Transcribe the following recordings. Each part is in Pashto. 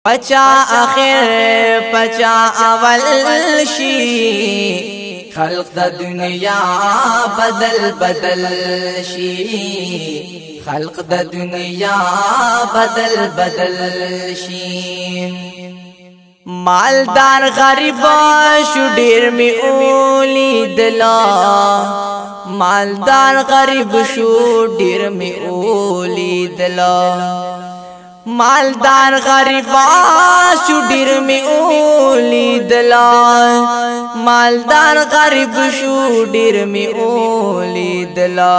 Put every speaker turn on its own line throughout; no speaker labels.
پچا آخر پچا اول شي خلق د دنیا بدل بدل شي خلق د دنیا بدل بدل شي مالدار غریب شو ډیر می اولی دلا مالدار غریب شو ډیر می اولی دلا مالدار غریب شو ډیر می اولی دلا مالدار غریب شو ډیر می اولی دلا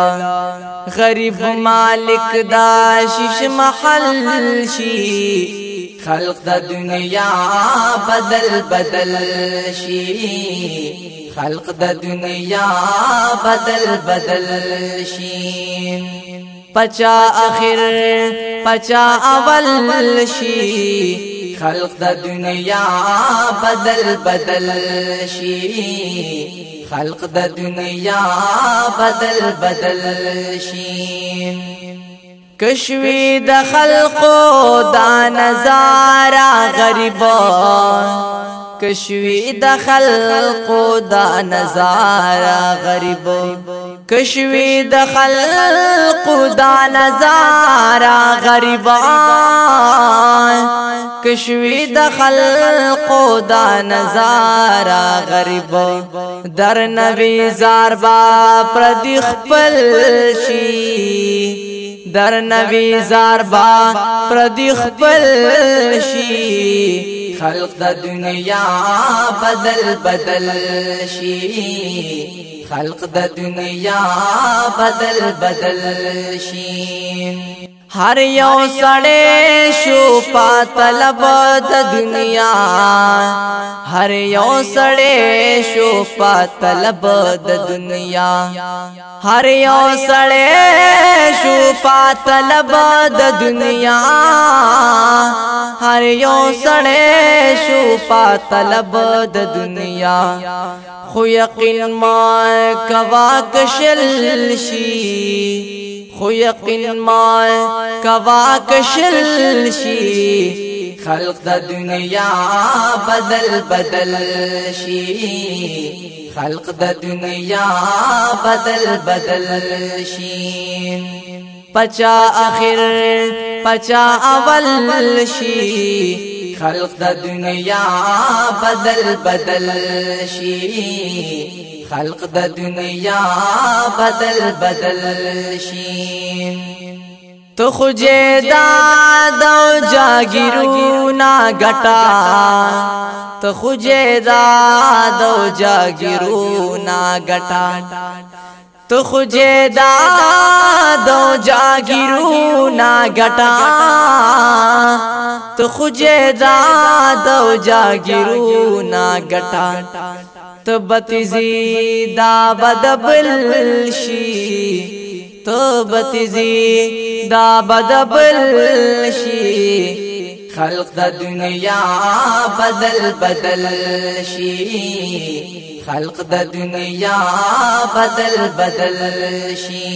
غریب مالک دا شیش محل شي خلق د دنیا بدل بدل شي خلق د دنیا بدل بدل شي پچا آخر پچا اول شي خلق د دنیا بدل بدل شي خلق د دنیا بدل بدل شي کشوی د خلقو دا نظارہ غریبا کشوی د خلقو دا نظارہ غریبا کشوی د خلقو دا نظارہ غریبا کشوی د خلقو دا نظارہ غریبا در نبی زار با پردی خپل شي در نبی زار با پردی خپل شي خلق د دنیا بدل بدل شي خلق د دنیا بدل بدل شي هر یو سړی شو په طلب د دنیا هر یو سړی شو په طلب د دنیا هر یو سړی شو په طلب د دنیا هر یو سړی شو په طلب د دنیا خو یقین ما کوا کشل شي خو یقین ما کوا کشل شي خلق د دنیا بدل بدل شي خلق د دنیا بدل بدل شي پچا آخر پچا اول شي خلق د دنیا بدل بدل شي خلق د دنیا بدل بدل شي تو خو جیداد او جاگیرونا گٹا تو خو جیداد او جاگیرونا گٹا تو خو جیداد او جاگیرونا گٹا تو خو جیداد او جاگیرونا گٹا تو بتزی دا بدبل شي تو بتزی دا بدبل شي خلق د دنیا بدل بدل شي خلق د دنیا بدل بدل شي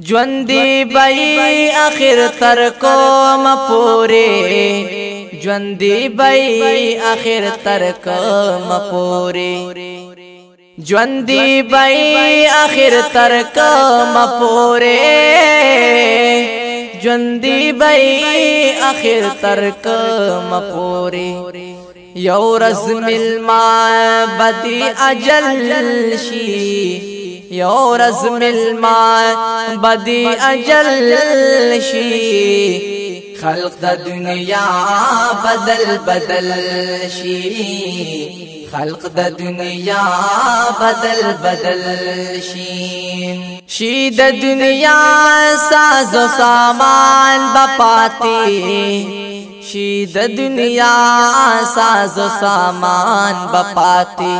ژوندې بای اخر تر کوم پوره ژوندې بای اخر تر کوم پوره ژوندې بای اخر تر کوم پوره ژوندې بای اخر تر کوم پوره یو رز ملما بدی اجل شي یو رز ملما بدی اجل شي خلق د دنیا بدل بدل شي خلق د دنیا بدل بدل شي د دنیا ساز و سامان بپاتی شي د دنیا ساز و سامان بپاتی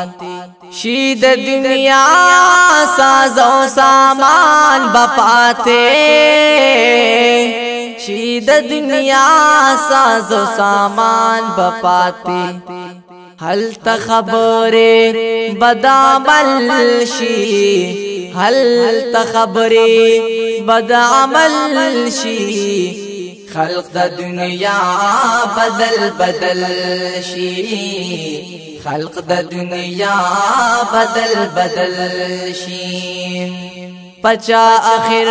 شي د دنیا ساز و سامان بپاتی شي د دنیا ساز و سامان بپاتی هل تخبر بدعمل شي هل تخبر بدعمل شي خلق د دنیا بدل بدل شي خلق د دنیا بدل بدل شي پچا آخر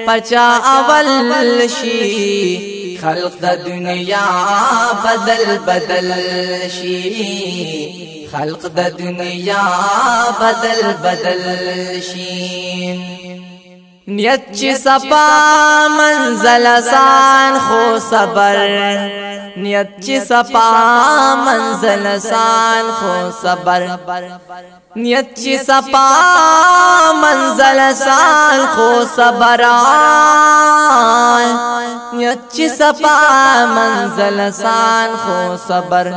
پچا اول شي خلق د دنیا بدل بدل شي خلق د دنیا بدل بدل شي نیت چی سپا منزل آسان خو صبر نیت چی سپا منزل آسان خو صبر نیت چی سپا منزل آسان خو صبر نیت چی سپا منزل آسان خو صبر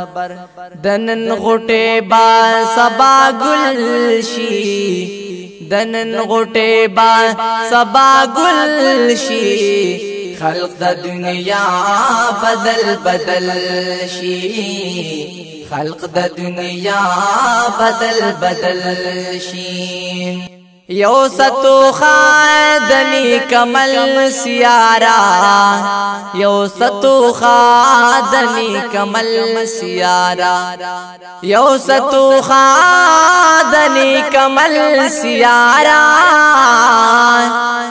دنن غټه با سبا گل شي دنن غټه با سبا گل شي خلق د دنیا بدل بدل شي خلق د دنیا بدل بدل شي یو ستو خادنی کمل سیارا یو ستو خادنی کمل سیارا یو ستو خادنی کمل سیارا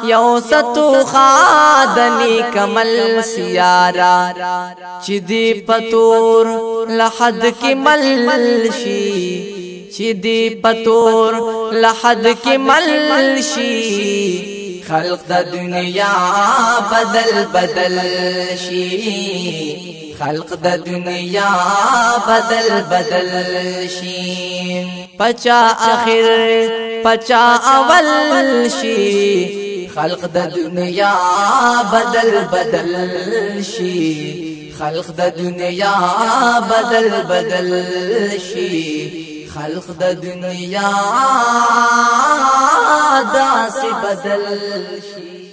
یو ستو خادنی کمل سیارا چی دی پتور لحد کی مل شي چی دی پتور لحد کی مل شي خلق د دنیا بدل بدل شي خلق د دنیا بدل بدل شي پچا آخر پچا اول شي خلق د دنیا بدل بدل شي خلق د دنیا بدل بدل شي خلق د دنیا داسې بدل شي